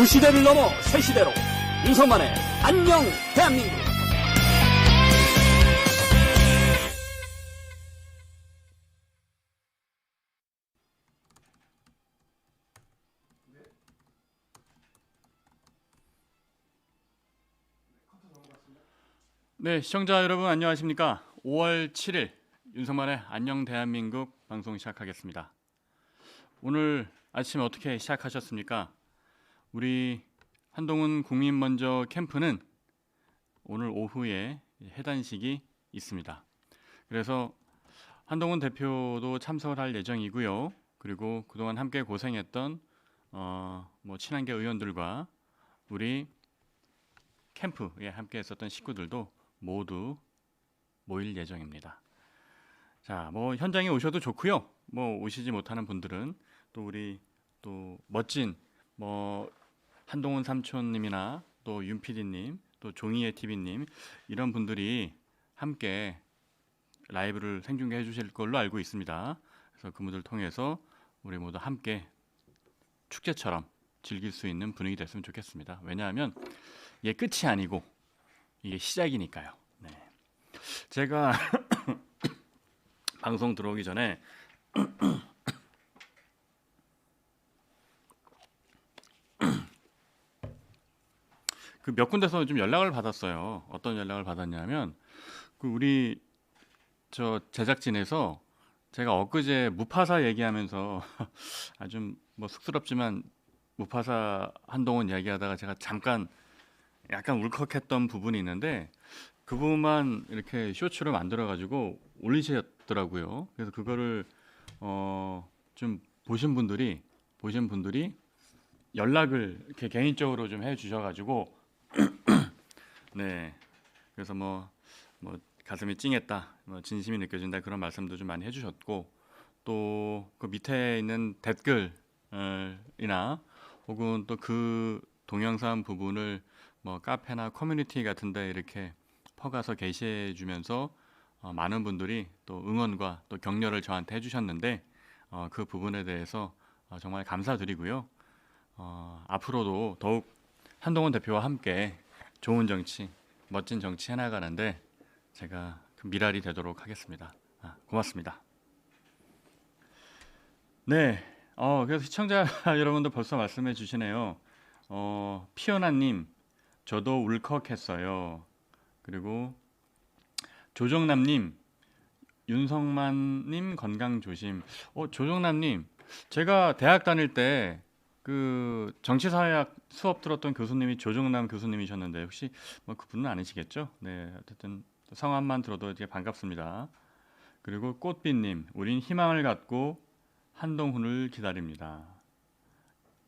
두 시대를 넘어 새 시대로 윤석만의 안녕 대한민국. 네, 시청자 여러분 안녕하십니까? 5월 7일 윤석만의 안녕 대한민국 방송 시작하겠습니다. 오늘 아침에 어떻게 시작하셨습니까? 우리 한동훈 국민먼저 캠프는 오늘 오후에 해단식이 있습니다. 그래서 한동훈 대표도 참석을 할 예정이고요. 그리고 그동안 함께 고생했던 친한계 의원들과 우리 캠프에 함께 했었던 식구들도 모두 모일 예정입니다. 자, 현장에 오셔도 좋고요. 오시지 못하는 분들은 또 우리 또 멋진 한동훈 삼촌님이나 또 윤 PD님, 또 종이의 TV님 이런 분들이 함께 라이브를 생중계해 주실 걸로 알고 있습니다. 그래서 그분들 통해서 우리 모두 함께 축제처럼 즐길 수 있는 분위기 됐으면 좋겠습니다. 왜냐하면 이게 끝이 아니고 이게 시작이니까요. 네. 제가 방송 들어오기 전에 그 몇 군데서 좀 연락을 받았어요. 어떤 연락을 받았냐면 그 우리 저 제작진에서 제가 엊그제 무파사 얘기하면서 아주 쑥스럽지만 무파사 한동훈 이야기하다가 제가 잠깐 약간 울컥했던 부분이 있는데 그 부분만 이렇게 쇼츠로 만들어 가지고 올리셨더라고요. 그래서 그거를 좀 보신 분들이 연락을 이렇게 개인적으로 좀 해주셔 가지고 네, 그래서 가슴이 찡했다, 진심이 느껴진다 그런 말씀도 좀 많이 해주셨고 또 그 밑에 있는 댓글이나 혹은 또 그 동영상 부분을 카페나 커뮤니티 같은데 이렇게 퍼가서 게시해 주면서 많은 분들이 또 응원과 또 격려를 저한테 해주셨는데 그 부분에 대해서 정말 감사드리고요. 앞으로도 더욱 한동훈 대표와 함께 좋은 정치, 멋진 정치 해나가는데 제가 그 미랄이 되도록 하겠습니다. 고맙습니다. 네, 그래서 시청자 여러분도 벌써 말씀해 주시네요. 피어나님, 저도 울컥했어요. 그리고 조정남님, 윤석만님 건강 조심. 조정남님, 제가 대학 다닐 때 그 정치사회학 수업 들었던 교수님이 조정남 교수님이셨는데 혹시 그분은 아니시겠죠? 네, 어쨌든 성함만 들어도 이제 반갑습니다. 그리고 꽃빛님, 우린 희망을 갖고 한동훈을 기다립니다.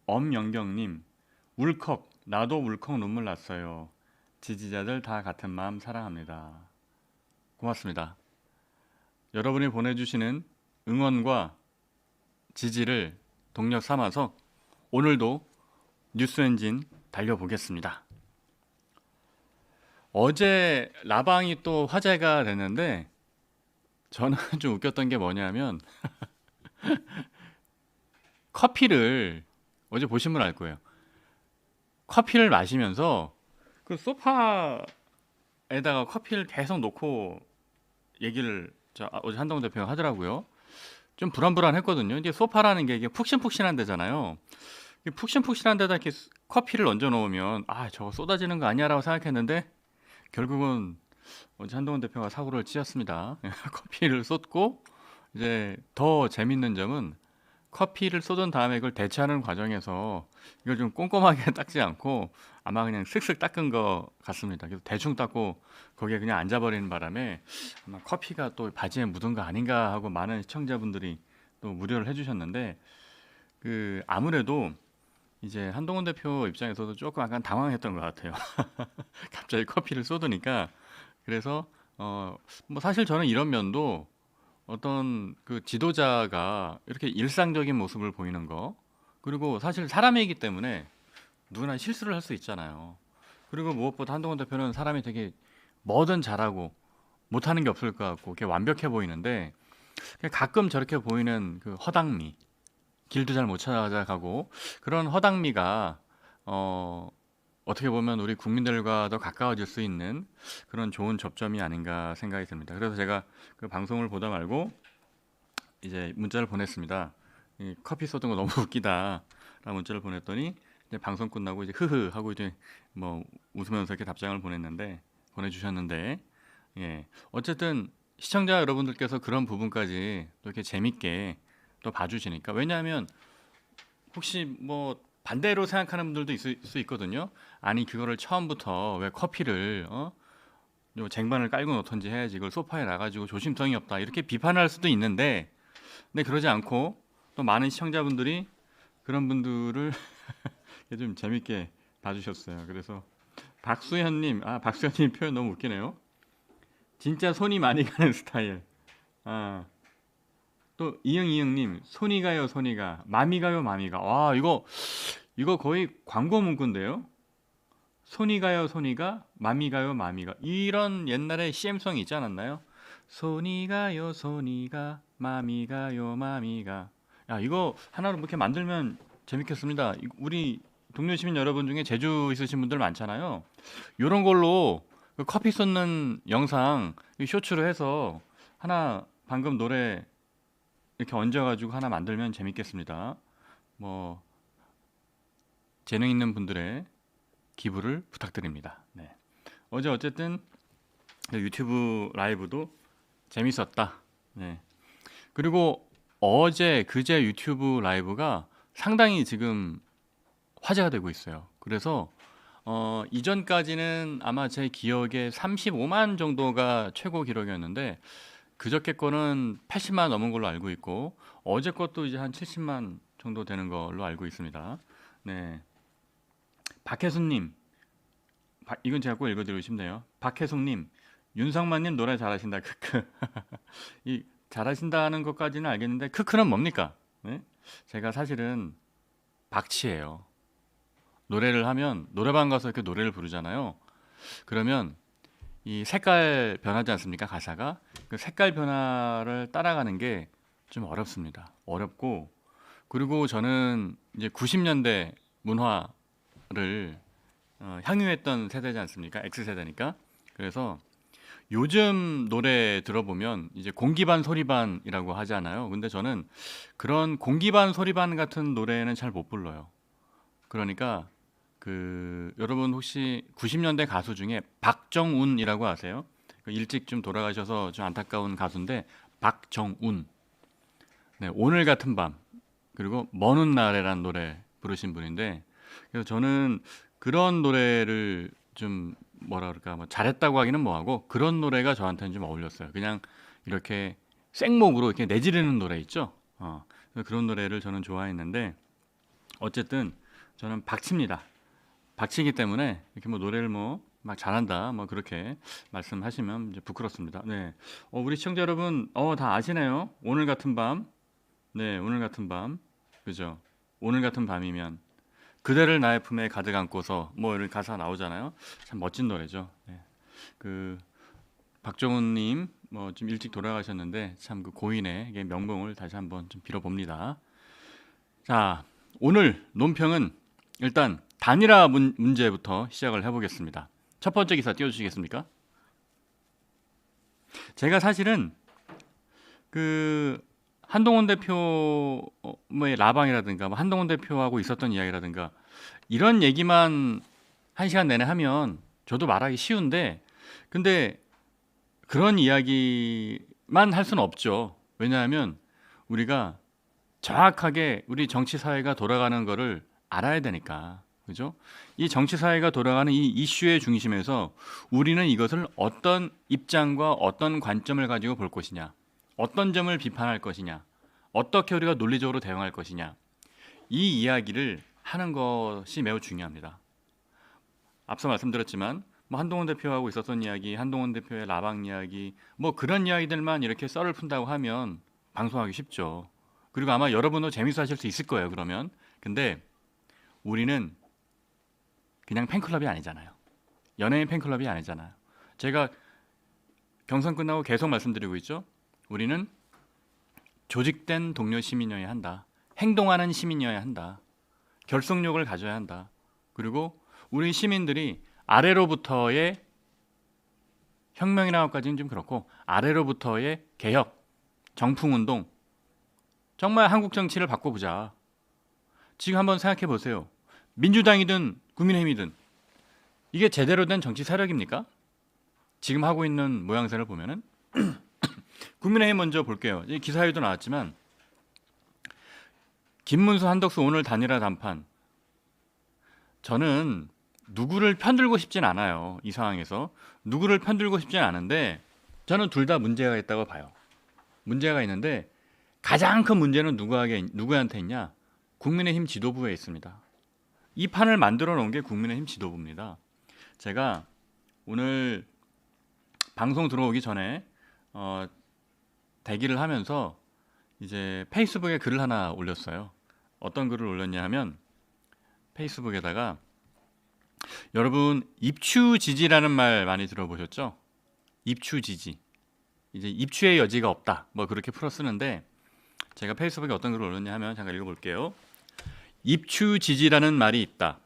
엄영경님, 울컥, 나도 울컥 눈물 났어요. 지지자들 다 같은 마음 사랑합니다. 고맙습니다. 여러분이 보내주시는 응원과 지지를 동력 삼아서 오늘도 뉴스엔진 달려보겠습니다. 어제 라방이 또 화제가 됐는데 저는 좀 웃겼던 게 뭐냐면 커피를 어제 보신 분 알 거예요. 커피를 마시면서 그 소파에다가 커피를 계속 놓고 얘기를 어제 한동훈 대표가 하더라고요. 좀 불안불안했거든요. 이게 소파라는 게 이게 푹신푹신한 데잖아요. 푹신푹신한 데다 이렇게 커피를 얹어 놓으면 저거 쏟아지는 거 아니야라고 생각했는데 결국은 어제 한동훈 대표가 사고를 치셨습니다. 커피를 쏟고 이제 더 재밌는 점은 커피를 쏟은 다음에 이걸 대체하는 과정에서 이걸 좀 꼼꼼하게 닦지 않고 아마 그냥 슥슥 닦은 것 같습니다. 그래서 대충 닦고 거기에 그냥 앉아버리는 바람에 아마 커피가 또 바지에 묻은 거 아닌가 하고 많은 시청자분들이 또 무료를 해주셨는데 아무래도 이제 한동훈 대표 입장에서도 조금 약간 당황했던 것 같아요. 갑자기 커피를 쏟으니까. 그래서 사실 저는 이런 면도 어떤 그 지도자가 이렇게 일상적인 모습을 보이는 거, 그리고 사실 사람이기 때문에 누구나 실수를 할 수 있잖아요. 그리고 무엇보다 한동훈 대표는 사람이 되게 뭐든 잘하고 못하는 게 없을 것 같고 이렇게 완벽해 보이는데 가끔 저렇게 보이는 그 허당미, 길도 잘 못 찾아가고 그런 허당미가 어떻게 보면 우리 국민들과 더 가까워질 수 있는 그런 좋은 접점이 아닌가 생각이 듭니다. 그래서 제가 그 방송을 보다 말고 이제 문자를 보냈습니다. 이 커피 쏟은 거 너무 웃기다라는 문자를 보냈더니 이제 방송 끝나고 이제 흐흐 하고 이제 뭐 웃으면서 이렇게 답장을 보내주셨는데 예 어쨌든 시청자 여러분들께서 그런 부분까지 또 이렇게 재밌게 또 봐주시니까 왜냐하면 혹시 뭐 반대로 생각하는 분들도 있을 수 있거든요. 아니 그거를 처음부터 왜 커피를 요 쟁반을 깔고 놓던지 해야지 이걸 소파에 놔가지고 조심성이 없다 이렇게 비판할 수도 있는데 근데 그러지 않고 또 많은 시청자분들이 그런 분들을 좀 재밌게 봐주셨어요. 그래서 박수현님 표현 너무 웃기네요. 진짜 손이 많이 가는 스타일. 아, 또 이응님 손이 가요 손이가 마미 가요 마미가. 와 이거 거의 광고 문구인데요. 손이 가요 손이가 마미 가요 마미가 이런 옛날에 CM송이 있지 않았나요? 손이 가요 손이가 마미 가요 마미가. 야 이거 하나로 이렇게 만들면 재밌겠습니다. 우리 동료 시민 여러분 중에 제주 있으신 분들 많잖아요. 이런 걸로 그 커피 쏟는 영상 쇼츠로 해서 하나 방금 노래 이렇게 얹어가지고 하나 만들면 재밌겠습니다. 뭐 재능 있는 분들의 기부를 부탁드립니다. 네. 어제 어쨌든 유튜브 라이브도 재밌었다. 네. 그리고 어제 그제 유튜브 라이브가 상당히 지금 화제가 되고 있어요. 그래서 이전까지는 아마 제 기억에 35만 정도가 최고 기록이었는데 그저께 거는 80만 넘은 걸로 알고 있고 어제 것도 이제 한 70만 정도 되는 걸로 알고 있습니다. 네. 박혜순님, 이건 제가 꼭 읽어드리고 싶네요. 박혜숙님, 윤성만님 노래 잘하신다. 크크. 이 잘하신다는 것까지는 알겠는데 크크는 뭡니까? 네? 제가 사실은 박치예요. 노래를 하면 노래방 가서 이렇게 노래를 부르잖아요. 그러면 이 색깔 변하지 않습니까? 가사가 그 색깔 변화를 따라가는 게 좀 어렵습니다. 어렵고 그리고 저는 이제 90년대 문화를 향유했던 세대지 않습니까? X세대니까. 그래서 요즘 노래 들어보면 이제 공기반 소리반이라고 하잖아요. 근데 저는 그런 공기반 소리반 같은 노래는 잘 못 불러요. 그러니까 그 여러분 혹시 90년대 가수 중에 박정운이라고 아세요? 그 일찍 좀 돌아가셔서 좀 안타까운 가수인데 박정운. 네, 오늘 같은 밤 그리고 먼 훗날에란 노래 부르신 분인데 그래서 저는 그런 노래를 좀 뭐라 그럴까 뭐 잘했다고 하기는 뭐하고 그런 노래가 저한테는 좀 어울렸어요. 그냥 이렇게 생목으로 이렇게 내지르는 노래 있죠. 그래서 그런 노래를 저는 좋아했는데 어쨌든 저는 박치입니다. 박치기 때문에 이렇게 뭐 노래를 뭐 막 잘한다 뭐 그렇게 말씀하시면 이제 부끄럽습니다. 네, 우리 시청자 여러분 다 아시네요. 오늘 같은 밤, 네 오늘 같은 밤, 그죠? 오늘 같은 밤이면 그대를 나의 품에 가득 안고서 뭐 이런 가사 나오잖아요. 참 멋진 노래죠. 네. 그 박정훈님 뭐 좀 일찍 돌아가셨는데 참 그 고인의 명봉을 다시 한번 좀 빌어봅니다. 자 오늘 논평은 일단 단일화 문제부터 시작을 해보겠습니다. 첫 번째 기사 띄워주시겠습니까? 제가 사실은 그 한동훈 대표의 라방이라든가 뭐 한동훈 대표하고 있었던 이야기라든가 이런 얘기만 한 시간 내내 하면 저도 말하기 쉬운데 근데 그런 이야기만 할 수는 없죠. 왜냐하면 우리가 정확하게 우리 정치 사회가 돌아가는 거를 알아야 되니까. 그죠? 이 정치 사회가 돌아가는 이 이슈의 중심에서 우리는 이것을 어떤 입장과 어떤 관점을 가지고 볼 것이냐. 어떤 점을 비판할 것이냐. 어떻게 우리가 논리적으로 대응할 것이냐. 이 이야기를 하는 것이 매우 중요합니다. 앞서 말씀드렸지만 뭐 한동훈 대표하고 있었던 이야기, 한동훈 대표의 라방 이야기, 뭐 그런 이야기들만 이렇게 썰을 푼다고 하면 방송하기 쉽죠. 그리고 아마 여러분도 재밌어 하실 수 있을 거예요. 그러면 근데 우리는 그냥 팬클럽이 아니잖아요. 연예인 팬클럽이 아니잖아요. 제가 경선 끝나고 계속 말씀드리고 있죠. 우리는 조직된 동료 시민이어야 한다. 행동하는 시민이어야 한다. 결속력을 가져야 한다. 그리고 우리 시민들이 아래로부터의 혁명이라는 것까지는 좀 그렇고 아래로부터의 개혁, 정풍운동, 정말 한국 정치를 바꿔보자. 지금 한번 생각해 보세요. 민주당이든 국민의힘이든 이게 제대로 된 정치 세력입니까? 지금 하고 있는 모양새를 보면은 국민의힘 먼저 볼게요. 기사에도 나왔지만 김문수, 한덕수 오늘 단일화 담판. 저는 누구를 편들고 싶진 않아요. 이 상황에서 누구를 편들고 싶진 않은데 저는 둘 다 문제가 있다고 봐요. 문제가 있는데 가장 큰 문제는 누구한테 있냐? 국민의힘 지도부에 있습니다. 이 판을 만들어 놓은 게 국민의힘 지도부입니다. 제가 오늘 방송 들어오기 전에 대기를 하면서 이제 페이스북에 글을 하나 올렸어요. 어떤 글을 올렸냐 하면 페이스북에다가 여러분 입추지지라는 말 많이 들어보셨죠? 입추지지. 이제 입추의 여지가 없다. 뭐 그렇게 풀어 쓰는데 제가 페이스북에 어떤 글을 올렸냐 하면 잠깐 읽어볼게요. 입추지지라는 말이 있다.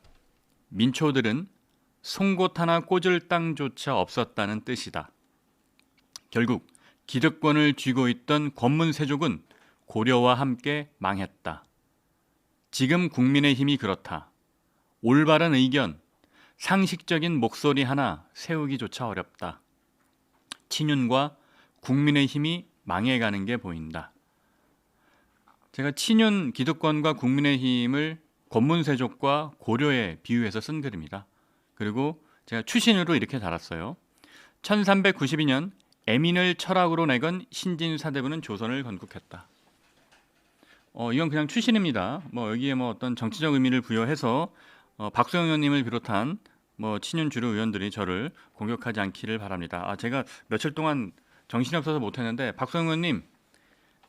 민초들은 송곳 하나 꽂을 땅조차 없었다는 뜻이다. 결국 기득권을 쥐고 있던 권문세족은 고려와 함께 망했다. 지금 국민의힘이 그렇다. 올바른 의견, 상식적인 목소리 하나 세우기조차 어렵다. 친윤과 국민의힘이 망해가는 게 보인다. 제가 친윤 기득권과 국민의힘을 권문세족과 고려에 비유해서 쓴 글입니다. 그리고 제가 추신으로 이렇게 달았어요. 1392년 애민을 철학으로 내건 신진사대부는 조선을 건국했다. 이건 그냥 추신입니다. 뭐 여기에 뭐 어떤 정치적 의미를 부여해서 박수영 의원님을 비롯한 뭐 친윤 주류 의원들이 저를 공격하지 않기를 바랍니다. 제가 며칠 동안 정신이 없어서 못했는데 박수영 의원님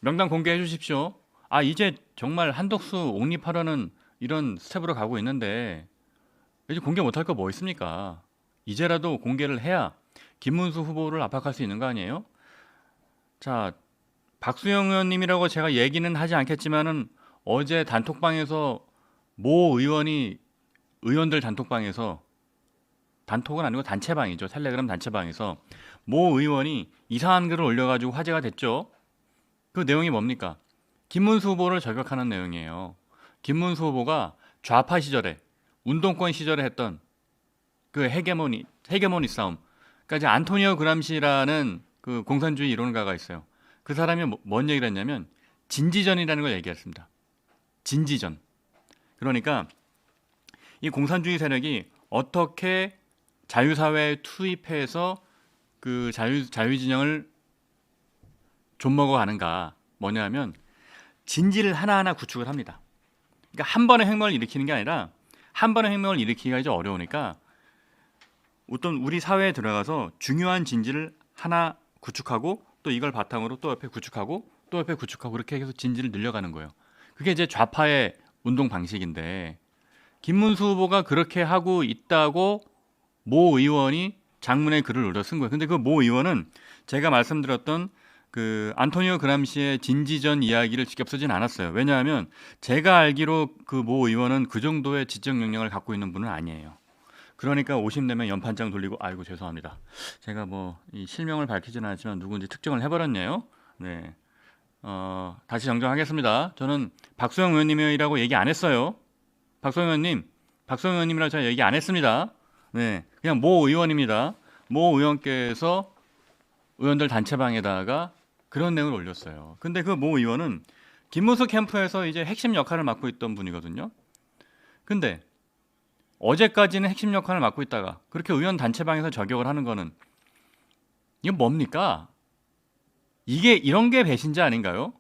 명단 공개해 주십시오. 이제 정말 한덕수 옹립하려는 이런 스텝으로 가고 있는데 이제 공개 못할 거 뭐 있습니까? 이제라도 공개를 해야 김문수 후보를 압박할 수 있는 거 아니에요? 자, 박수영 의원님이라고 제가 얘기는 하지 않겠지만은 어제 단톡방에서 모 의원들 단톡방에서 단톡은 아니고 단체방이죠. 텔레그램 단체방에서 모 의원이 이상한 글을 올려가지고 화제가 됐죠. 그 내용이 뭡니까? 김문수 후보를 저격하는 내용이에요. 김문수 후보가 좌파 시절에 운동권 시절에 했던 그 헤게모니 싸움. 그러니까 이제 안토니오 그람시라는 그 공산주의 이론가가 있어요. 그 사람이 뭔 얘기를 했냐면 진지전이라는 걸 얘기했습니다. 진지전. 그러니까 이 공산주의 세력이 어떻게 자유사회에 투입해서 그 자유진영을 좀먹어 가는가. 뭐냐면 진지를 하나하나 구축을 합니다. 그러니까 한 번의 혁명을 일으키는 게 아니라 한 번의 혁명을 일으키기가 이제 어려우니까 어떤 우리 사회에 들어가서 중요한 진지를 하나 구축하고 또 이걸 바탕으로 또 옆에 구축하고 또 옆에 구축하고 그렇게 해서 진지를 늘려가는 거예요. 그게 이제 좌파의 운동 방식인데 김문수 후보가 그렇게 하고 있다고 모 의원이 장문의 글을 올려 쓴 거예요. 근데 그 모 의원은 제가 말씀드렸던 그 안토니오 그람시의 진지전 이야기를 직접 쓰진 않았어요. 왜냐하면 제가 알기로 그 모 의원은 그 정도의 지적 역량을 갖고 있는 분은 아니에요. 그러니까 50내면 연판장 돌리고 아이고 죄송합니다. 제가 뭐 이 실명을 밝히지는 않았지만 누군지 특정을 해버렸네요. 네, 다시 정정하겠습니다. 저는 박수영 의원님이라고 얘기 안 했어요. 박수영 의원님이라고 제가 얘기 안 했습니다. 네, 그냥 모 의원입니다. 모 의원께서 의원들 단체방에다가 그런 내용을 올렸어요. 근데 그 모 의원은 김문수 캠프에서 이제 핵심 역할을 맡고 있던 분이거든요. 근데 어제까지는 핵심 역할을 맡고 있다가 그렇게 의원 단체방에서 저격을 하는 거는 이건 뭡니까? 이게 이런 게 배신자 아닌가요?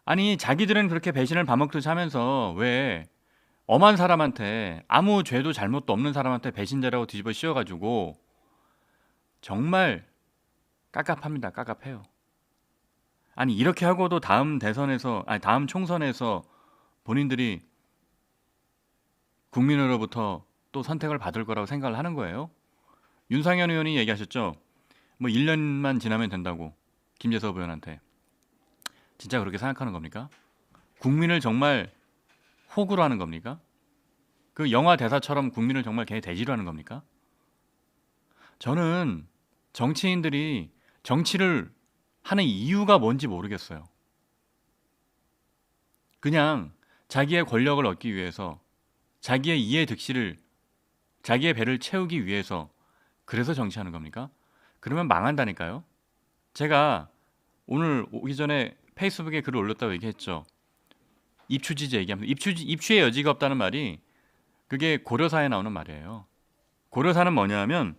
아니 자기들은 그렇게 배신을 밥 먹듯이 하면서 왜 엄한 사람한테 아무 죄도 잘못도 없는 사람한테 배신자라고 뒤집어 씌워가지고 정말 깝깝합니다. 깝깝해요. 아니 이렇게 하고도 다음 총선에서 본인들이 국민으로부터 또 선택을 받을 거라고 생각을 하는 거예요. 윤상현 의원이 얘기하셨죠. 뭐 1년만 지나면 된다고 김재섭 의원한테. 진짜 그렇게 생각하는 겁니까? 국민을 정말 호구로 하는 겁니까? 그 영화 대사처럼 국민을 정말 개 돼지로 하는 겁니까? 저는 정치인들이 정치를 하는 이유가 뭔지 모르겠어요. 그냥 자기의 권력을 얻기 위해서, 자기의 이해 득실을, 자기의 배를 채우기 위해서 그래서 정치하는 겁니까? 그러면 망한다니까요. 제가 오늘 오기 전에 페이스북에 글을 올렸다고 얘기했죠. 입추지제 얘기하면서 입추의 여지가 없다는 말이 그게 고려사에 나오는 말이에요. 고려사는 뭐냐면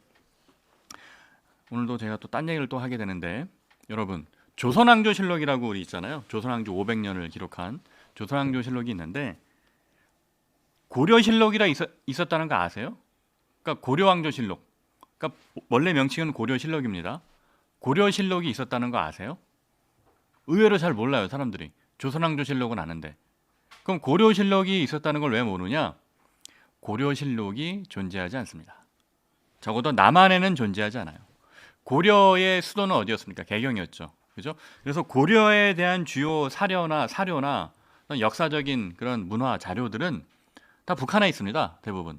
오늘도 제가 또 딴 얘기를 또 하게 되는데 여러분 조선왕조실록이라고 우리 있잖아요. 조선왕조 500년을 기록한 조선왕조실록이 있는데 고려실록이라 있었다는 거 아세요? 그러니까 고려왕조실록. 그러니까 원래 명칭은 고려실록입니다. 고려실록이 있었다는 거 아세요? 의외로 잘 몰라요, 사람들이. 조선왕조실록은 아는데. 그럼 고려실록이 있었다는 걸 왜 모르냐? 고려실록이 존재하지 않습니다. 적어도 남한에는 존재하지 않아요. 고려의 수도는 어디였습니까? 개경이었죠. 그죠? 그래서 고려에 대한 주요 사료나 어떤 역사적인 그런 문화 자료들은 다 북한에 있습니다. 대부분.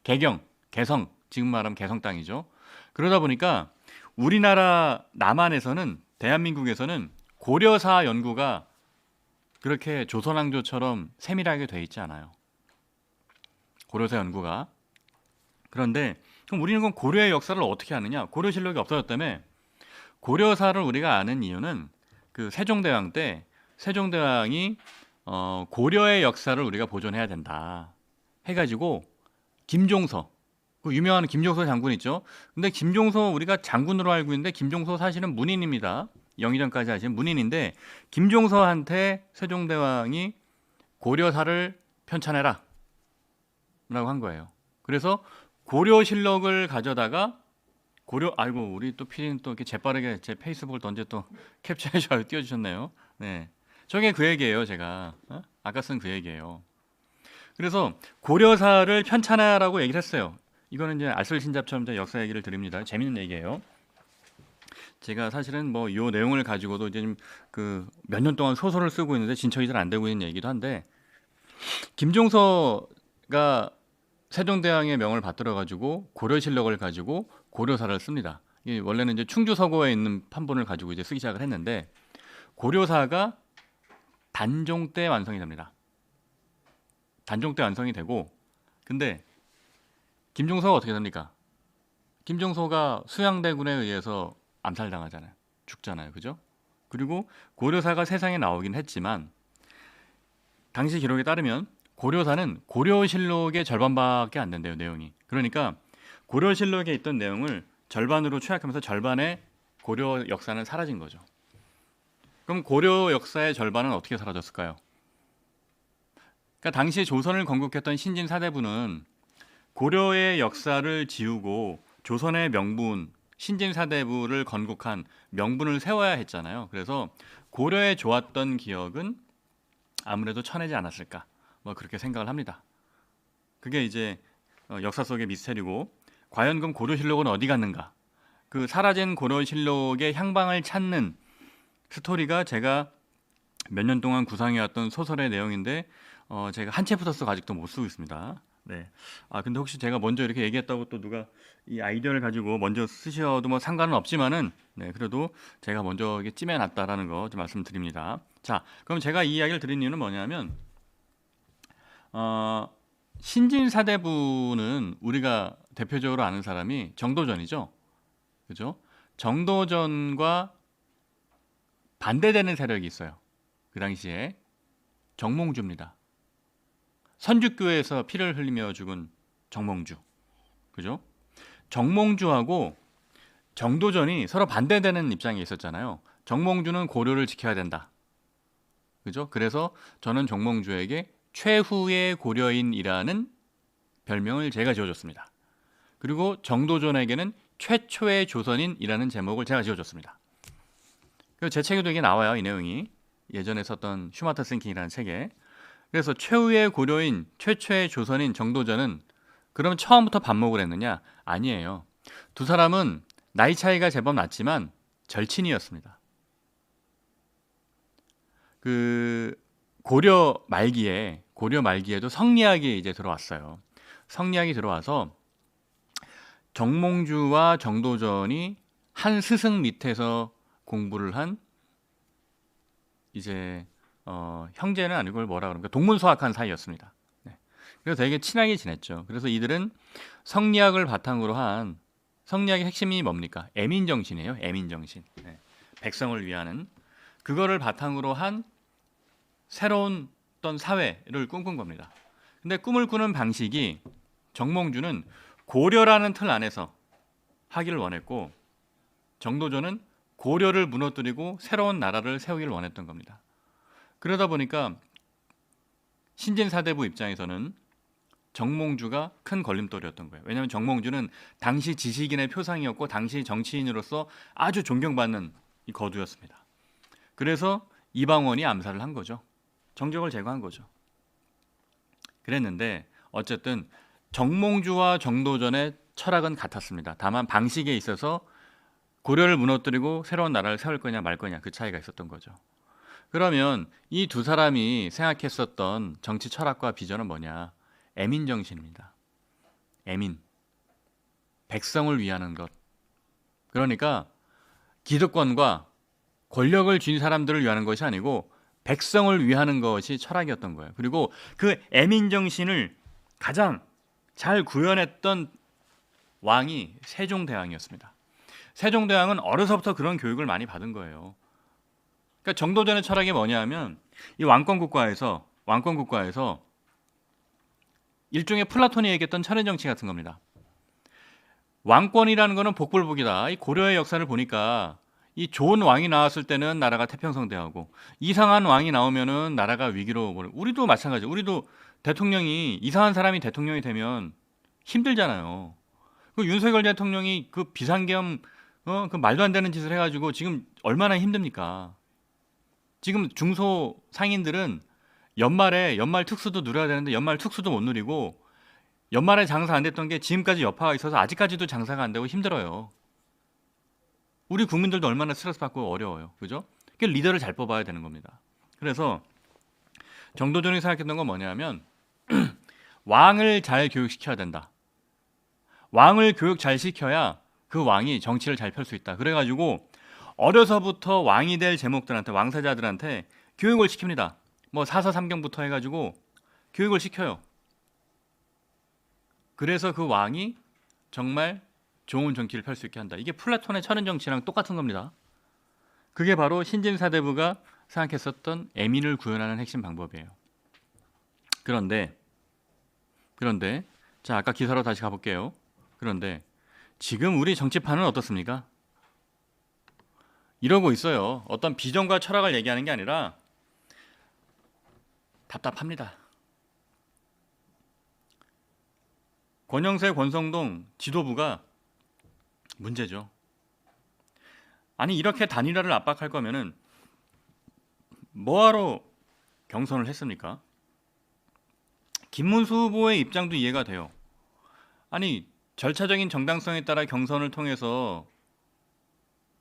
개경, 개성, 지금 말하면 개성 땅이죠. 그러다 보니까 우리나라 남한에서는 대한민국에서는 고려사 연구가 그렇게 조선왕조처럼 세밀하게 돼 있지 않아요. 고려사 연구가. 그런데 그럼 우리는 그럼 고려의 역사를 어떻게 아느냐? 고려실록이 없어졌다며. 고려사를 우리가 아는 이유는 그 세종대왕 때 세종대왕이 고려의 역사를 우리가 보존해야 된다 해가지고 김종서, 그 유명한 김종서 장군 있죠. 근데 김종서 우리가 장군으로 알고 있는데 김종서 사실은 문인입니다. 영의정까지 하신 문인인데 김종서한테 세종대왕이 고려사를 편찬해라 라고 한 거예요. 그래서 고려실록을 가져다가 아이고 우리 또 피디는 또 이렇게 재빠르게 제 페이스북을 던져 또 캡처해서 띄워주셨네요. 네, 저게 그 얘기예요. 제가 아까 쓴 그 얘기예요. 그래서 고려사를 편찬하라고 얘기를 했어요. 이거는 이제 알쓸신잡처럼 역사 얘기를 드립니다. 재밌는 얘기예요. 제가 사실은 뭐 이 내용을 가지고도 이제 좀 그 몇 년 동안 소설을 쓰고 있는데 진척이 잘 안 되고 있는 얘기도 한데 김종서가 세종대왕의 명을 받들어 가지고 고려실록을 가지고 고려사를 씁니다. 원래는 이제 충주서고에 있는 판본을 가지고 이제 쓰기 시작을 했는데 고려사가 단종 때 완성이 됩니다. 단종 때 완성이 되고 근데 김종서가 어떻게 됩니까? 김종서가 수양대군에 의해서 암살당하잖아요. 죽잖아요. 그죠? 그리고 고려사가 세상에 나오긴 했지만 당시 기록에 따르면 고려사는 고려실록의 절반밖에 안 된대요. 내용이. 그러니까 고려실록에 있던 내용을 절반으로 취약하면서 절반의 고려 역사는 사라진 거죠. 그럼 고려 역사의 절반은 어떻게 사라졌을까요? 그러니까 당시 조선을 건국했던 신진 사대부는 고려의 역사를 지우고 조선의 명분, 신진 사대부를 건국한 명분을 세워야 했잖아요. 그래서 고려에 좋았던 기억은 아무래도 쳐내지 않았을까? 뭐 그렇게 생각을 합니다. 그게 이제 역사 속의 미스터리고 과연 그럼 고려실록은 어디 갔는가? 그 사라진 고려실록의 향방을 찾는 스토리가 제가 몇 년 동안 구상해왔던 소설의 내용인데 제가 한 챕터 써서 아직도 못 쓰고 있습니다. 네. 근데 혹시 제가 먼저 이렇게 얘기했다고 또 누가 이 아이디어를 가지고 먼저 쓰셔도 뭐 상관은 없지만은 네, 그래도 제가 먼저 이게 찜해놨다라는 거 좀 말씀드립니다. 자, 그럼 제가 이 이야기를 드린 이유는 뭐냐면 신진사대부는 우리가 대표적으로 아는 사람이 정도전이죠. 그죠? 정도전과 반대되는 세력이 있어요. 그 당시에 정몽주입니다. 선주교에서 피를 흘리며 죽은 정몽주. 그죠? 정몽주하고 정도전이 서로 반대되는 입장에 있었잖아요. 정몽주는 고려를 지켜야 된다. 그죠? 그래서 저는 정몽주에게 최후의 고려인이라는 별명을 제가 지어줬습니다. 그리고 정도전에게는 최초의 조선인이라는 제목을 제가 지어줬습니다. 그리고 제 책에도 이게 나와요. 이 내용이 예전에 썼던 슈마트 싱킹이라는 책에. 그래서 최후의 고려인, 최초의 조선인 정도전은 그럼 처음부터 반목을 했느냐? 아니에요. 두 사람은 나이 차이가 제법 났지만 절친이었습니다. 그 고려 말기에도 성리학이 이제 들어왔어요. 성리학이 들어와서 정몽주와 정도전이 한 스승 밑에서 공부를 한 이제 형제는 아니고 그걸 뭐라 그럽니까? 동문서학한 사이였습니다. 네. 그래서 되게 친하게 지냈죠. 그래서 이들은 성리학을 바탕으로 한 성리학의 핵심이 뭡니까? 애민정신이에요. 애민정신. 네. 백성을 위하는 그거를 바탕으로 한 새로운 어떤 사회를 꿈꾼 겁니다. 근데 꿈을 꾸는 방식이 정몽주는 고려라는 틀 안에서 하기를 원했고 정도전은 고려를 무너뜨리고 새로운 나라를 세우기를 원했던 겁니다. 그러다 보니까 신진사대부 입장에서는 정몽주가 큰 걸림돌이었던 거예요. 왜냐하면 정몽주는 당시 지식인의 표상이었고 당시 정치인으로서 아주 존경받는 이 거두였습니다. 그래서 이방원이 암살을 한 거죠. 정적을 제거한 거죠. 그랬는데 어쨌든 정몽주와 정도전의 철학은 같았습니다. 다만 방식에 있어서 고려를 무너뜨리고 새로운 나라를 세울 거냐 말 거냐 그 차이가 있었던 거죠. 그러면 이 두 사람이 생각했었던 정치 철학과 비전은 뭐냐? 애민정신입니다. 애민. 백성을 위하는 것. 그러니까 기득권과 권력을 쥔 사람들을 위하는 것이 아니고 백성을 위하는 것이 철학이었던 거예요. 그리고 그 애민정신을 가장 잘 구현했던 왕이 세종대왕이었습니다. 세종대왕은 어려서부터 그런 교육을 많이 받은 거예요. 그러니까 정도전의 철학이 뭐냐면 이 왕권국가에서 일종의 플라톤이 얘기했던 천연정치 같은 겁니다. 왕권이라는 거는 복불복이다. 이 고려의 역사를 보니까 이 좋은 왕이 나왔을 때는 나라가 태평성대하고 이상한 왕이 나오면은 나라가 위기로 우리도 마찬가지. 우리도 대통령이 이상한 사람이 대통령이 되면 힘들잖아요. 그 윤석열 대통령이 그 비상계엄 그 말도 안 되는 짓을 해가지고 지금 얼마나 힘듭니까? 지금 중소 상인들은 연말 특수도 누려야 되는데 연말 특수도 못 누리고 연말에 장사 안 됐던 게 지금까지 여파가 있어서 아직까지도 장사가 안 되고 힘들어요. 우리 국민들도 얼마나 스트레스 받고 어려워요. 그죠? 그 리더를 잘 뽑아야 되는 겁니다. 그래서 정도전이 생각했던 건 뭐냐면 왕을 잘 교육시켜야 된다. 왕을 교육 잘 시켜야 그 왕이 정치를 잘 펼 수 있다. 그래가지고 어려서부터 왕이 될 제목들한테 왕세자들한테 교육을 시킵니다. 뭐 사서삼경부터 해가지고 교육을 시켜요. 그래서 그 왕이 정말 좋은 정치를 펼 수 있게 한다. 이게 플라톤의 천연정치랑 똑같은 겁니다. 그게 바로 신진사대부가 생각했었던 애민을 구현하는 핵심 방법이에요. 그런데 자 아까 기사로 다시 가볼게요. 그런데 지금 우리 정치판은 어떻습니까? 이러고 있어요. 어떤 비전과 철학을 얘기하는 게 아니라 답답합니다. 권영세, 권성동 지도부가 문제죠. 아니 이렇게 단일화를 압박할 거면은 뭐하러 경선을 했습니까? 김문수 후보의 입장도 이해가 돼요. 아니 절차적인 정당성에 따라 경선을 통해서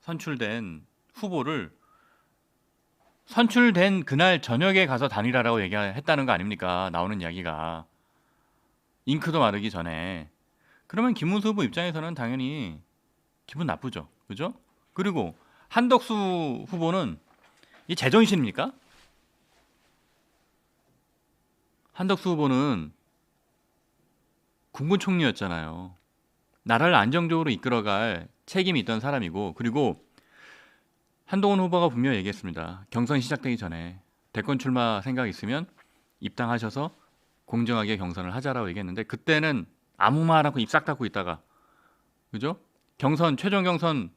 선출된 후보를 선출된 그날 저녁에 가서 단일화라고 얘기했다는 거 아닙니까? 나오는 이야기가 잉크도 마르기 전에. 그러면 김문수 후보 입장에서는 당연히 기분 나쁘죠. 그죠? 그리고 한덕수 후보는 이 제정신입니까? 한덕수 후보는 국무총리였잖아요. 나라를 안정적으로 이끌어갈 책임이 있던 사람이고 그리고 한동훈 후보가 분명히 얘기했습니다. 경선 시작되기 전에 대권 출마 생각 있으면 입당하셔서 공정하게 경선을 하자라고 얘기했는데 그때는 아무 말 안 하고 입 싹 닫고 있다가 그죠? 최종 경선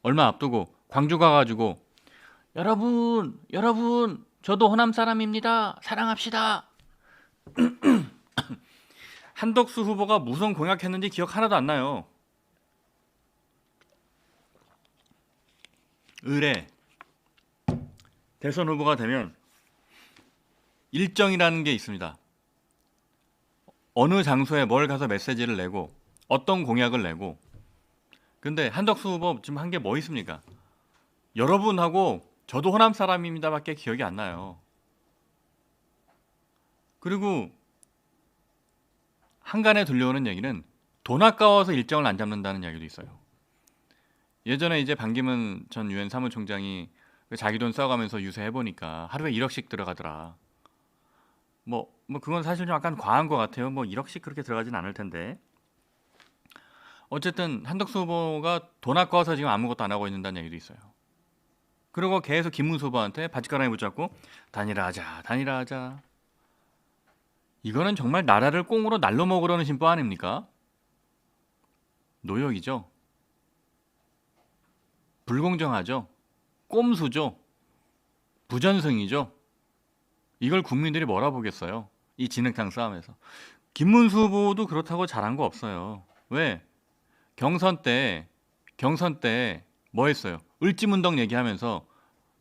얼마 앞두고 광주 가가지고 여러분 저도 호남 사람입니다. 사랑합시다. 한덕수 후보가 무슨 공약했는지 기억 하나도 안 나요. 을에 대선 후보가 되면 일정이라는 게 있습니다. 어느 장소에 뭘 가서 메시지를 내고 어떤 공약을 내고. 근데 한덕수 후보 지금 한 게 뭐 있습니까? 여러분하고 저도 호남 사람입니다 밖에 기억이 안 나요. 그리고 한간에 들려오는 얘기는 돈 아까워서 일정을 안 잡는다는 이야기도 있어요. 예전에 이제 반기문 전 유엔 사무총장이 자기 돈 써가면서 유세해 보니까 하루에 1억씩 들어가더라. 뭐 그건 사실 좀 약간 과한 것 같아요. 뭐 1억씩 그렇게 들어가진 않을 텐데. 어쨌든 한덕수 후보가 돈 아까워서 지금 아무것도 안 하고 있는다는 얘기도 있어요. 그리고 계속 김문수 후보한테 바지가랑이 붙잡고 단일화하자, 단일화하자. 이거는 정말 나라를 꽁으로 날로 먹으려는 심보 아닙니까? 노역이죠. 불공정하죠. 꼼수죠. 부전승이죠. 이걸 국민들이 뭐라 보겠어요? 이 진흙탕 싸움에서. 김문수 후보도 그렇다고 잘한 거 없어요. 왜? 경선 때 뭐 했어요? 을지문덕 얘기하면서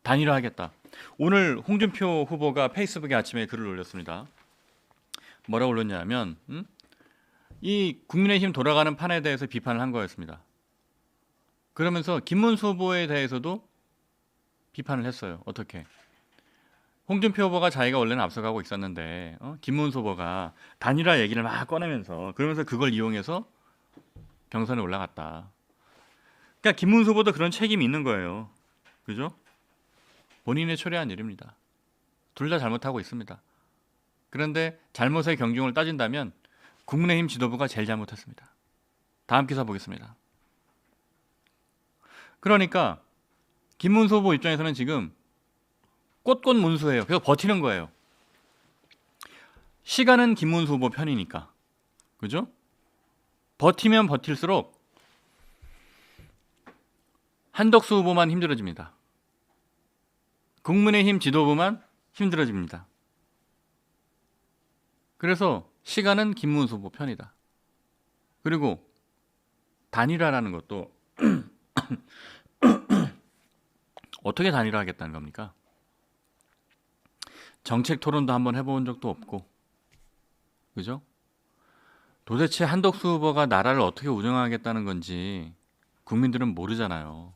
단일화하겠다. 오늘 홍준표 후보가 페이스북에 아침에 글을 올렸습니다. 뭐라고 올렸냐면 이 국민의힘 돌아가는 판에 대해서 비판을 한 거였습니다. 그러면서 김문수 후보에 대해서도 비판을 했어요. 어떻게? 홍준표 후보가 자기가 원래는 앞서가고 있었는데 김문수 후보가 단일화 얘기를 막 꺼내면서 그러면서 그걸 이용해서 경선에 올라갔다. 그러니까 김문수 후보도 그런 책임이 있는 거예요. 그죠? 본인의 초래한 일입니다. 둘 다 잘못하고 있습니다. 그런데 잘못의 경중을 따진다면 국민의힘 지도부가 제일 잘못했습니다. 다음 기사 보겠습니다. 그러니까 김문수 후보 입장에서는 지금 꼿꼿문수예요. 그래서 버티는 거예요. 시간은 김문수 후보 편이니까. 그죠? 버티면 버틸수록 한덕수 후보만 힘들어집니다. 국민의힘 지도부만 힘들어집니다. 그래서 시간은 김문수 후보 편이다. 그리고 단일화라는 것도 어떻게 단일화하겠다는 겁니까? 정책 토론도 한번 해본 적도 없고, 그죠? 도대체 한덕수 후보가 나라를 어떻게 운영하겠다는 건지 국민들은 모르잖아요.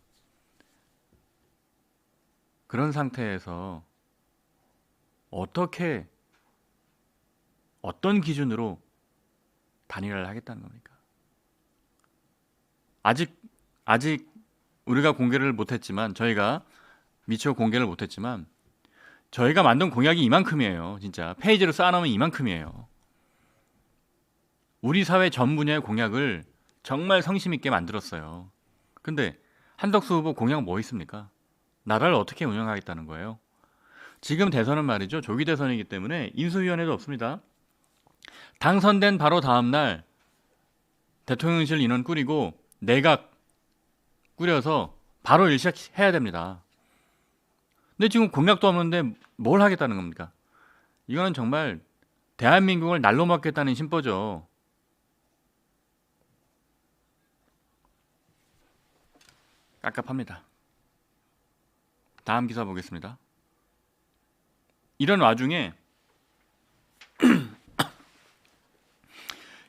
그런 상태에서 어떤 기준으로 단일화를 하겠다는 겁니까? 아직 우리가 공개를 못했지만 저희가 미처 공개를 못했지만 저희가 만든 공약이 이만큼이에요. 진짜 페이지로 쌓아놓으면 이만큼이에요. 우리 사회 전 분야의 공약을 정말 성심 있게 만들었어요. 근데 한덕수 후보 공약 뭐 있습니까? 나라를 어떻게 운영하겠다는 거예요? 지금 대선은 말이죠. 조기 대선이기 때문에 인수위원회도 없습니다. 당선된 바로 다음 날 대통령실 인원 꾸리고 내각 꾸려서 바로 일 시작해야 됩니다. 근데 지금 공약도 없는데 뭘 하겠다는 겁니까? 이거는 정말 대한민국을 날로 먹겠다는 심보죠. 깝깝합니다. 다음 기사 보겠습니다. 이런 와중에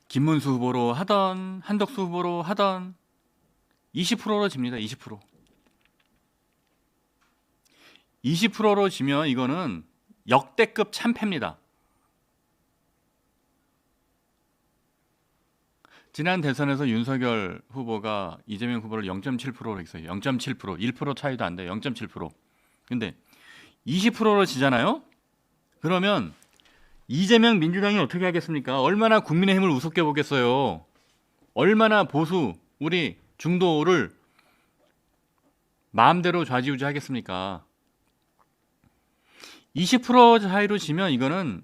김문수 후보로 하던 한덕수 후보로 하던 20%로 집니다. 20%. 20%로 지면 이거는 역대급 참패입니다. 지난 대선에서 윤석열 후보가 이재명 후보를 0.7%로 이겼어요. 0.7%, 1% 차이도 안 돼요. 0.7%. 근데 20%로 지잖아요? 그러면 이재명 민주당이 어떻게 하겠습니까? 얼마나 국민의힘을 우습게 보겠어요. 얼마나 보수, 우리 중도를 마음대로 좌지우지 하겠습니까? 20% 차이로 지면 이거는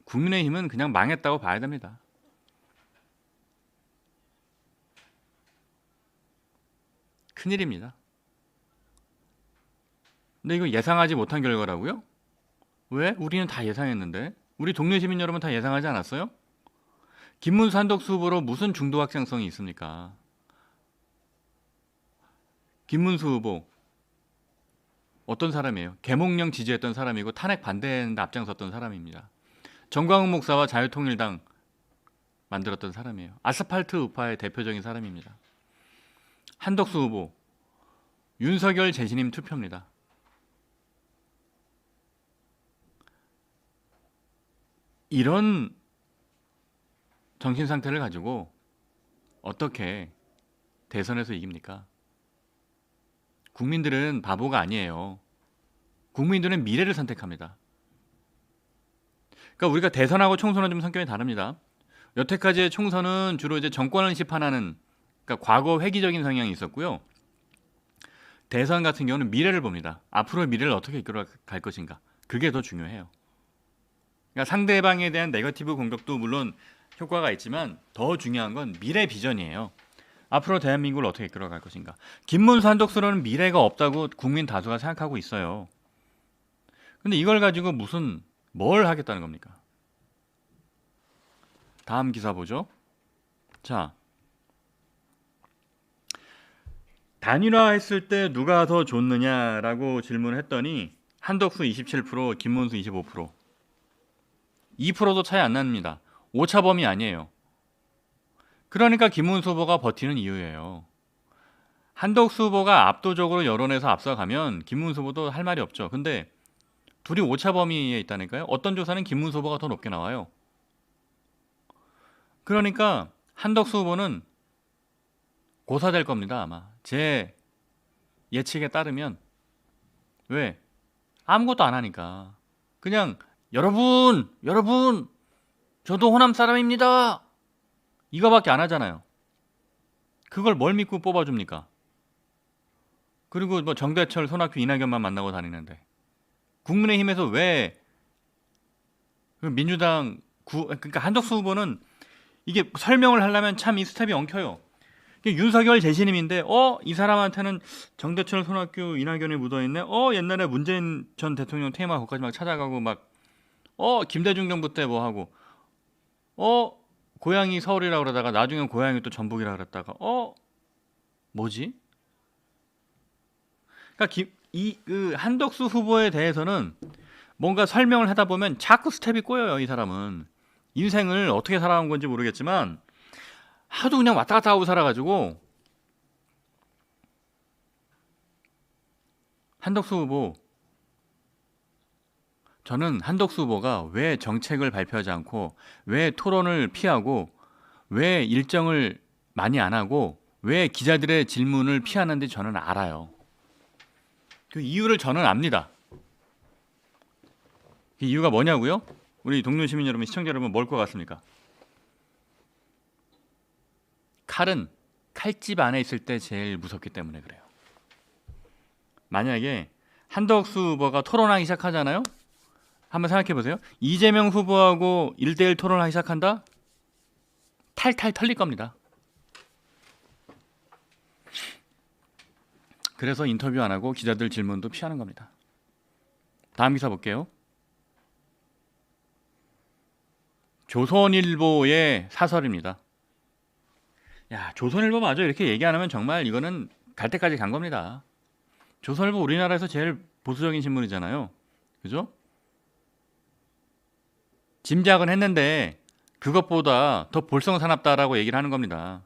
국민의힘은 그냥 망했다고 봐야 됩니다. 큰일입니다. 근데 이거 예상하지 못한 결과라고요? 왜? 우리는 다 예상했는데. 우리 동네 시민 여러분 다 예상하지 않았어요? 김문수 한덕수 후보로 무슨 중도 확장성이 있습니까? 김문수 후보 어떤 사람이에요? 계몽령 지지했던 사람이고 탄핵 반대에 앞장섰던 사람입니다. 정광훈 목사와 자유통일당 만들었던 사람이에요. 아스팔트 우파의 대표적인 사람입니다. 한덕수 후보 윤석열 재신임 투표입니다. 이런 정신 상태를 가지고 어떻게 대선에서 이깁니까? 국민들은 바보가 아니에요. 국민들은 미래를 선택합니다. 그러니까 우리가 대선하고 총선은 좀 성격이 다릅니다. 여태까지의 총선은 주로 이제 정권을 시판하는, 그러니까 과거 회기적인 성향이 있었고요. 대선 같은 경우는 미래를 봅니다. 앞으로의 미래를 어떻게 이끌어갈 것인가. 그게 더 중요해요. 그러니까 상대방에 대한 네거티브 공격도 물론 효과가 있지만 더 중요한 건 미래 비전이에요. 앞으로 대한민국을 어떻게 이끌어갈 것인가. 김문수 한덕수로는 미래가 없다고 국민 다수가 생각하고 있어요. 근데 이걸 가지고 무슨 뭘 하겠다는 겁니까? 다음 기사 보죠. 자, 단일화했을 때 누가 더 좋느냐라고 질문했더니 한덕수 27%, 김문수 25%. 2%도 차이 안 납니다. 오차범위 아니에요. 그러니까 김문수 후보가 버티는 이유예요. 한덕수 후보가 압도적으로 여론에서 앞서가면 김문수 후보도 할 말이 없죠. 근데 둘이 오차범위에 있다니까요. 어떤 조사는 김문수 후보가 더 높게 나와요. 그러니까 한덕수 후보는 고사될 겁니다. 아마 제 예측에 따르면. 왜? 아무것도 안 하니까. 그냥 여러분 저도 호남 사람입니다 이거밖에 안 하잖아요. 그걸 뭘 믿고 뽑아줍니까? 그리고 뭐 정대철, 손학규, 이낙연만 만나고 다니는데 국민의힘에서 왜 민주당 그러니까 한덕수 후보는 이게 설명을 하려면 참 이 스텝이 엉켜요. 윤석열 재신임인데 이 사람한테는 정대철, 손학규, 이낙연이 묻어있네. 옛날에 문재인 전 대통령 퇴임하고 거기까지 막 찾아가고 막 김대중 정부 때 뭐 하고 고향이 서울이라고 그러다가 나중에 고향이 또 전북이라고 그랬다가 뭐지? 그러니까 그 한덕수 후보에 대해서는 뭔가 설명을 하다 보면 자꾸 스텝이 꼬여요. 이 사람은 인생을 어떻게 살아온 건지 모르겠지만 하도 그냥 왔다 갔다 하고 살아가지고. 한덕수 후보, 저는 한덕수 후보가 왜 정책을 발표하지 않고 왜 토론을 피하고 왜 일정을 많이 안 하고 왜 기자들의 질문을 피하는지 저는 알아요. 그 이유를 저는 압니다. 그 이유가 뭐냐고요? 우리 동료 시민 여러분, 시청자 여러분, 뭘 것 같습니까? 칼은 칼집 안에 있을 때 제일 무섭기 때문에 그래요. 만약에 한덕수 후보가 토론하기 시작하잖아요. 한번 생각해 보세요. 이재명 후보하고 1대1 토론하기 시작한다? 탈탈 털릴 겁니다. 그래서 인터뷰 안 하고 기자들 질문도 피하는 겁니다. 다음 기사 볼게요. 조선일보의 사설입니다. 야, 조선일보마저 이렇게 얘기 안 하면 정말 이거는 갈 때까지 간 겁니다. 조선일보 우리나라에서 제일 보수적인 신문이잖아요. 그죠? 짐작은 했는데 그것보다 더 볼성사납다라고 얘기를 하는 겁니다.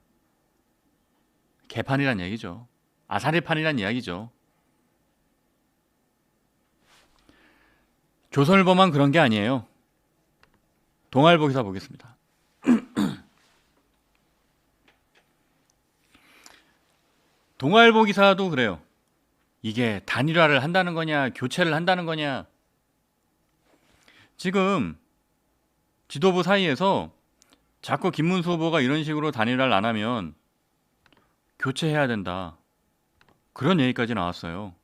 개판이란 얘기죠. 아사리판이란 이야기죠. 조선일보만 그런 게 아니에요. 동아일보 기사 보겠습니다. 동아일보 기사도 그래요. 이게 단일화를 한다는 거냐, 교체를 한다는 거냐. 지금 지도부 사이에서 자꾸 김문수 후보가 이런 식으로 단일화를 안 하면 교체해야 된다. 그런 얘기까지 나왔어요.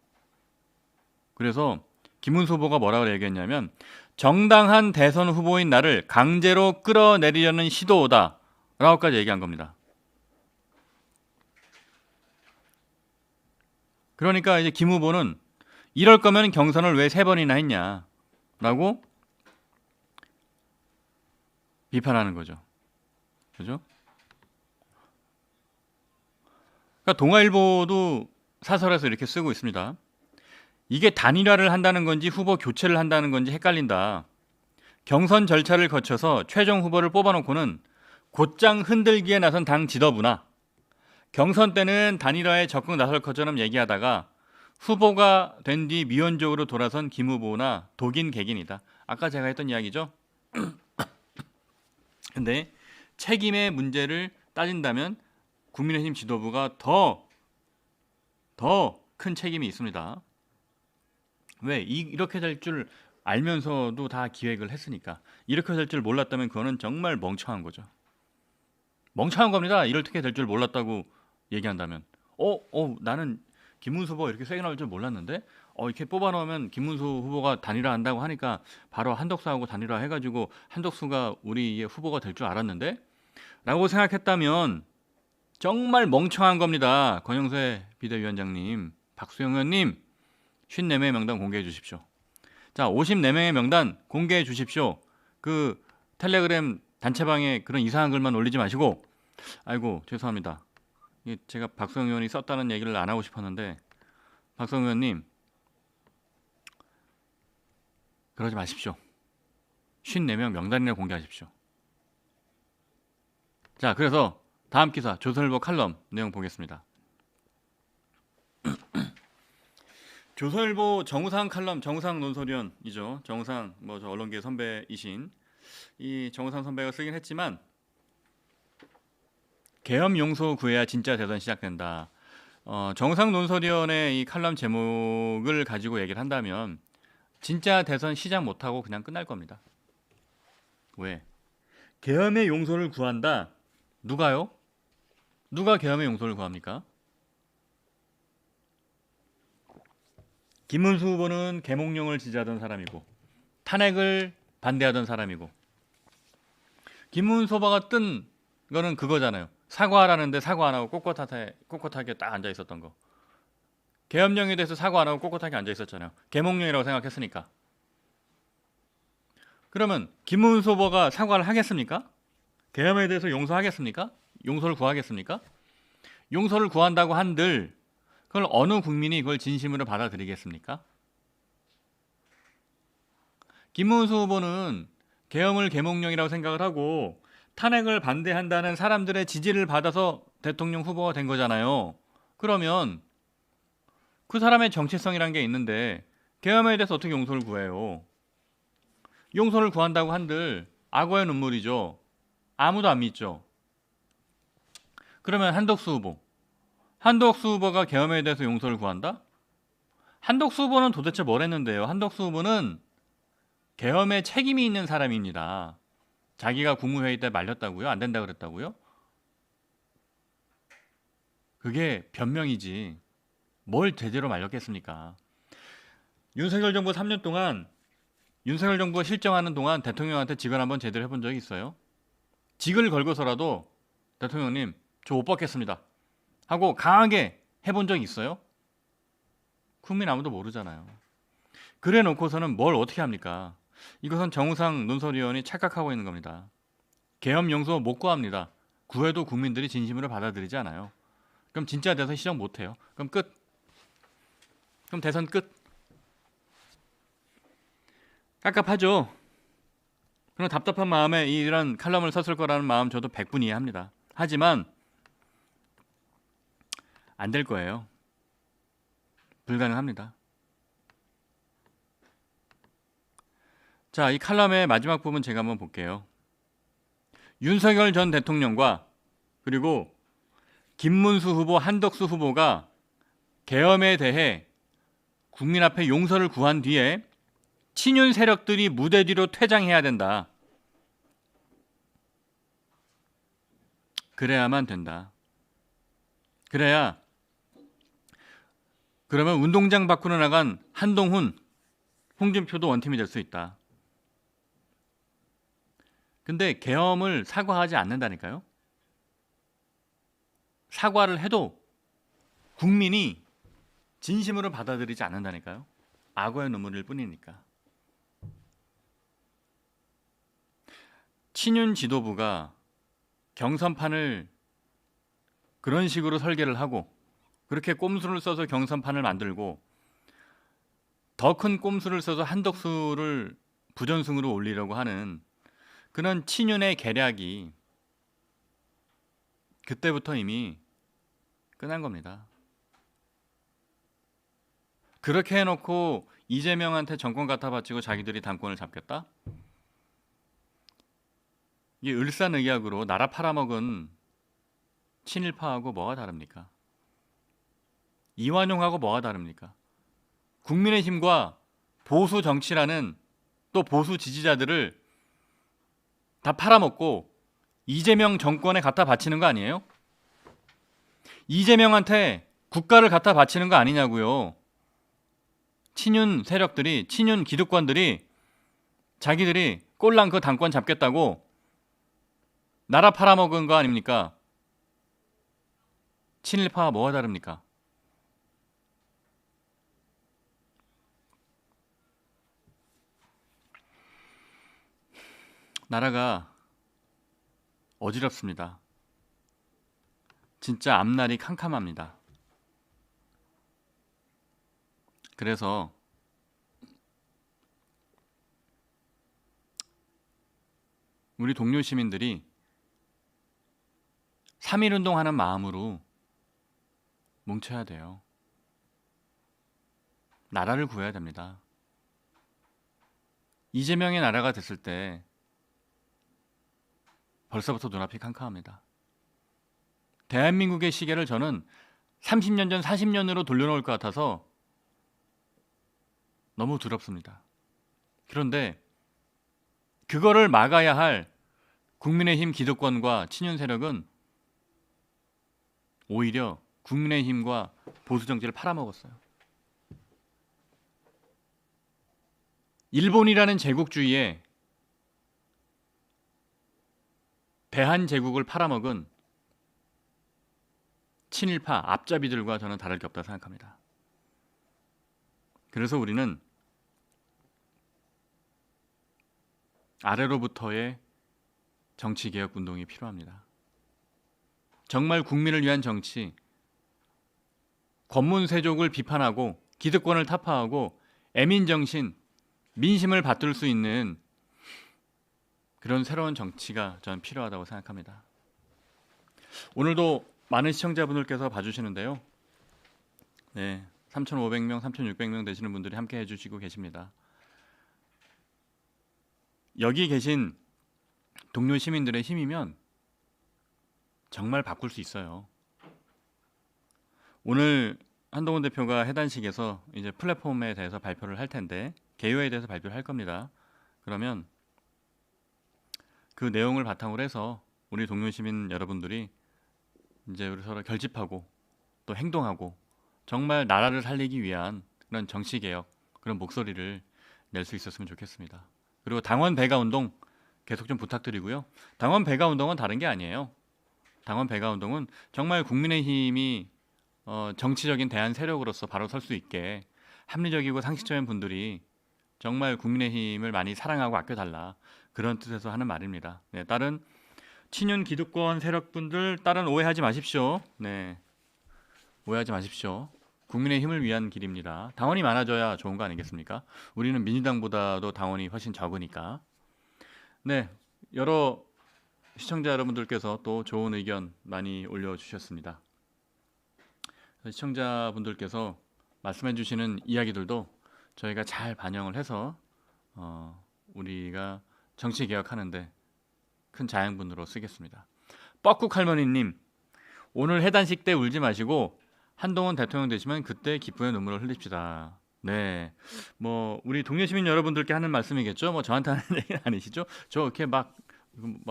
그래서 김문수 후보가 뭐라고 얘기했냐면 정당한 대선 후보인 나를 강제로 끌어내리려는 시도다 라고까지 얘기한 겁니다. 그러니까 이제 김 후보는 이럴 거면 경선을 왜 3번이나 했냐 라고 비판하는 거죠. 그죠? 그러니까 동아일보도 사설에서 이렇게 쓰고 있습니다. 이게 단일화를 한다는 건지 후보 교체를 한다는 건지 헷갈린다. 경선 절차를 거쳐서 최종 후보를 뽑아놓고는 곧장 흔들기에 나선 당 지도부나 경선 때는 단일화에 적극 나설 것처럼 얘기하다가 후보가 된 뒤 미온적으로 돌아선 김 후보나 독인 객인이다. 아까 제가 했던 이야기죠. 근데 책임의 문제를 따진다면 국민의힘 지도부가 더 큰 책임이 있습니다. 왜? 이렇게 될 줄 알면서도 다 기획을 했으니까. 이렇게 될 줄 몰랐다면 그거는 정말 멍청한 거죠. 멍청한 겁니다. 이렇게 될 줄 몰랐다고 얘기한다면. 나는 김문수 후보가 이렇게 세게 나올 줄 몰랐는데 이렇게 뽑아놓으면 김문수 후보가 단일화 한다고 하니까 바로 한덕수하고 단일화 해가지고 한덕수가 우리의 후보가 될 줄 알았는데 라고 생각했다면 정말 멍청한 겁니다. 권영세 비대위원장님, 박수영 의원님 54명의 명단 공개해 주십시오. 자, 54명의 명단 공개해 주십시오. 그 텔레그램 단체방에 그런 이상한 글만 올리지 마시고. 아이고 죄송합니다. 제가 박수영 의원이 썼다는 얘기를 안 하고 싶었는데 박수영 의원님 그러지 마십시오. 54명 명단이나 공개하십시오. 자, 그래서 다음 기사 조선일보 칼럼 내용 보겠습니다. 조선일보 정우상 칼럼, 정우상 논설위원이죠. 정우상 저 언론계 선배이신 이 정우상 선배가 쓰긴 했지만 계엄 용서 구해야 진짜 대선 시작된다. 정우상 논설위원의 이 칼럼 제목을 가지고 얘기를 한다면 진짜 대선 시작 못하고 그냥 끝날 겁니다. 왜? 계엄의 용서를 구한다. 누가요? 누가 계엄의 용서를 구합니까? 김문수 후보는 계몽령을 지지하던 사람이고 탄핵을 반대하던 사람이고 김문수 후보가 뜬 거는 그거잖아요. 사과하라는데 사과 안 하고 꼿꼿하게 딱 앉아 있었던 거. 계엄령에 대해서 사과 안 하고 꼿꼿하게 앉아 있었잖아요. 계몽령이라고 생각했으니까. 그러면 김문수 후보가 사과를 하겠습니까? 계엄에 대해서 용서하겠습니까? 용서를 구하겠습니까? 용서를 구한다고 한들 그걸 어느 국민이 그걸 진심으로 받아들이겠습니까? 김문수 후보는 계엄을 계몽령이라고 생각을 하고 탄핵을 반대한다는 사람들의 지지를 받아서 대통령 후보가 된 거잖아요. 그러면 그 사람의 정체성이란 게 있는데 계엄에 대해서 어떻게 용서를 구해요? 용서를 구한다고 한들 악어의 눈물이죠. 아무도 안 믿죠. 그러면 한덕수 후보가 계엄에 대해서 용서를 구한다? 한덕수 후보는 도대체 뭘 했는데요? 한덕수 후보는 계엄에 책임이 있는 사람입니다. 자기가 국무회의 때 말렸다고요? 안 된다 그랬다고요? 그게 변명이지. 뭘 제대로 말렸겠습니까? 윤석열 정부 3년 동안 윤석열 정부가 실정하는 동안 대통령한테 직을 한번 제대로 해본 적이 있어요? 직을 걸고서라도 대통령님 저 못 받겠습니다 하고 강하게 해본 적이 있어요? 국민 아무도 모르잖아요. 그래 놓고서는 뭘 어떻게 합니까? 이것은 정우상 논설위원이 착각하고 있는 겁니다. 계엄 용서 못 구합니다. 구해도 국민들이 진심으로 받아들이지 않아요. 그럼 진짜 대선 시정 못해요. 그럼 끝. 그럼 대선 끝. 깝깝하죠. 그런 답답한 마음에 이런 칼럼을 썼을 거라는 마음 저도 100분 이해합니다. 하지만 안 될 거예요. 불가능합니다. 자, 이 칼럼의 마지막 부분 제가 한번 볼게요. 윤석열 전 대통령과 그리고 김문수 후보, 한덕수 후보가 계엄에 대해 국민 앞에 용서를 구한 뒤에 친윤 세력들이 무대 뒤로 퇴장해야 된다. 그래야만 된다. 그러면 운동장 밖으로 나간 한동훈, 홍준표도 원팀이 될 수 있다. 근데 계엄을 사과하지 않는다니까요. 사과를 해도 국민이 진심으로 받아들이지 않는다니까요. 악어의 눈물일 뿐이니까. 친윤 지도부가 경선판을 그런 식으로 설계를 하고 그렇게 꼼수를 써서 경선판을 만들고 더 큰 꼼수를 써서 한덕수를 부전승으로 올리려고 하는 그런 친윤의 계략이 그때부터 이미 끝난 겁니다. 그렇게 해놓고 이재명한테 정권 갖다 바치고 자기들이 당권을 잡겠다? 이게 을사늑약으로 나라 팔아먹은 친일파하고 뭐가 다릅니까? 이완용하고 뭐가 다릅니까? 국민의힘과 보수 정치라는 또 보수 지지자들을 다 팔아먹고 이재명 정권에 갖다 바치는 거 아니에요? 이재명한테 국가를 갖다 바치는 거 아니냐고요. 친윤 세력들이, 친윤 기득권들이 자기들이 꼴랑 그 당권 잡겠다고 나라 팔아먹은 거 아닙니까? 친일파와 뭐가 다릅니까? 나라가 어지럽습니다. 진짜 앞날이 캄캄합니다. 그래서 우리 동료 시민들이 3.1 운동하는 마음으로 뭉쳐야 돼요. 나라를 구해야 됩니다. 이재명의 나라가 됐을 때 벌써부터 눈앞이 캄캄합니다. 대한민국의 시계를 저는 30년 전 40년으로 돌려놓을 것 같아서 너무 두렵습니다. 그런데 그거를 막아야 할 국민의힘 기득권과 친윤 세력은 오히려 국민의힘과 보수정치를 팔아먹었어요. 일본이라는 제국주의에 대한제국을 팔아먹은 친일파 앞잡이들과 저는 다를 게 없다고 생각합니다. 그래서 우리는 아래로부터의 정치개혁 운동이 필요합니다. 정말 국민을 위한 정치, 권문세족을 비판하고 기득권을 타파하고 애민정신, 민심을 받들 수 있는 그런 새로운 정치가 저는 필요하다고 생각합니다. 오늘도 많은 시청자분들께서 봐주시는데요. 네, 3,500명, 3,600명 되시는 분들이 함께 해주시고 계십니다. 여기 계신 동료 시민들의 힘이면 정말 바꿀 수 있어요. 오늘 한동훈 대표가 해단식에서 이제 플랫폼에 대해서 발표를 할 텐데 개요에 대해서 발표를 할 겁니다. 그러면 그 내용을 바탕으로 해서 우리 동료 시민 여러분들이 이제 우리 서로 결집하고 또 행동하고 정말 나라를 살리기 위한 그런 정치개혁, 그런 목소리를 낼 수 있었으면 좋겠습니다. 그리고 당원 배가 운동 계속 좀 부탁드리고요. 당원 배가 운동은 다른 게 아니에요. 당원 배가 운동은 정말 국민의힘이 정치적인 대안 세력으로서 바로 설 수 있게 합리적이고 상식적인 분들이 정말 국민의힘을 많이 사랑하고 아껴달라, 그런 뜻에서 하는 말입니다. 네, 다른 친윤 기득권 세력분들 다른 오해하지 마십시오. 네, 오해하지 마십시오. 국민의힘을 위한 길입니다. 당원이 많아져야 좋은 거 아니겠습니까? 우리는 민주당보다도 당원이 훨씬 적으니까. 네, 여러 시청자 여러분들께서 또 좋은 의견 많이 올려주셨습니다. 시청자분들께서 말씀해 주시는 이야기들도 저희가 잘 반영을 해서 우리가 정치 개혁하는데 큰 자양분으로 쓰겠습니다. 뻐꾹 할머니님, 오늘 해단식 때 울지 마시고 한동훈 대통령 되시면 그때 기쁨의 눈물을 흘립시다. 네, 뭐 우리 동료 시민 여러분들께 하는 말씀이겠죠. 뭐 저한테 하는 얘기는 아니시죠? 저 이렇게 막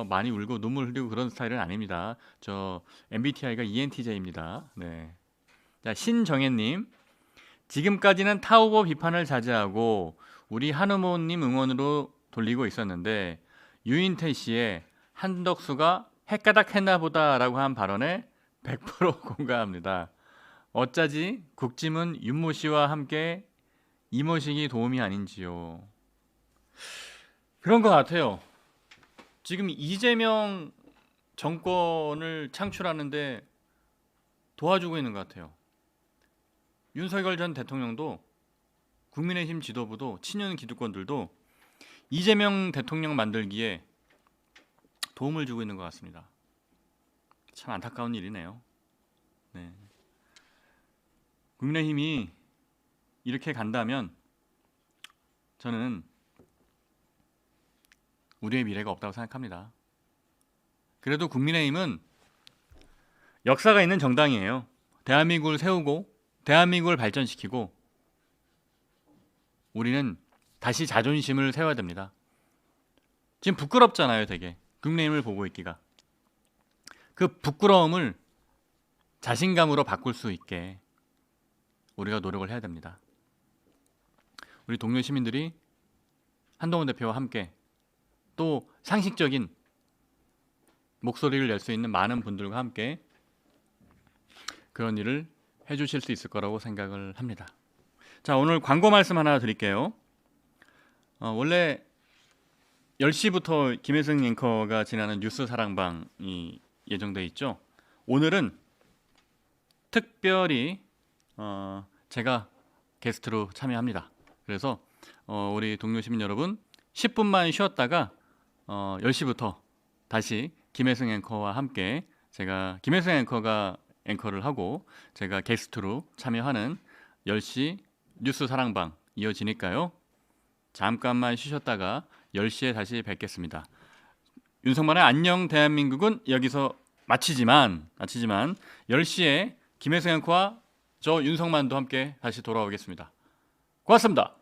많이 울고 눈물 흘리고 그런 스타일은 아닙니다. 저 MBTI가 ENTJ입니다. 네. 자, 신정혜님, 지금까지는 타 후보 비판을 자제하고 우리 한우모님 응원으로 돌리고 있었는데 유인태 씨의 한덕수가 헷가닥 했나보다라고 한 발언에 100% 공감합니다. 어쩌지 국짐은 윤모 씨와 함께 이모식이 도움이 아닌지요. 그런 것 같아요. 지금 이재명 정권을 창출하는데 도와주고 있는 것 같아요. 윤석열 전 대통령도 국민의힘 지도부도 친윤 기득권들도 이재명 대통령 만들기에 도움을 주고 있는 것 같습니다. 참 안타까운 일이네요. 네. 국민의힘이 이렇게 간다면 저는 우리의 미래가 없다고 생각합니다. 그래도 국민의힘은 역사가 있는 정당이에요. 대한민국을 세우고 대한민국을 발전시키고 우리는 다시 자존심을 세워야 됩니다. 지금 부끄럽잖아요, 되게. 국민의힘을 보고 있기가. 그 부끄러움을 자신감으로 바꿀 수 있게 우리가 노력을 해야 됩니다. 우리 동료 시민들이 한동훈 대표와 함께 또 상식적인 목소리를 낼 수 있는 많은 분들과 함께 그런 일을 해주실 수 있을 거라고 생각을 합니다. 자, 오늘 광고 말씀 하나 드릴게요. 원래 10시부터 김혜승 앵커가 진행하는 뉴스 사랑방이 예정돼 있죠. 오늘은 특별히 제가 게스트로 참여합니다. 그래서 우리 동료 시민 여러분 10분만 쉬었다가 10시부터 다시 김혜승 앵커와 함께 제가 김혜승 앵커가 앵커를 하고 제가 게스트로 참여하는 10시 뉴스 사랑방 이어지니까요. 잠깐만 쉬셨다가 10시에 다시 뵙겠습니다. 윤석만의 안녕 대한민국은 여기서 마치지만 10시에 김혜승 앵커와 저 윤석만도 함께 다시 돌아오겠습니다. 고맙습니다.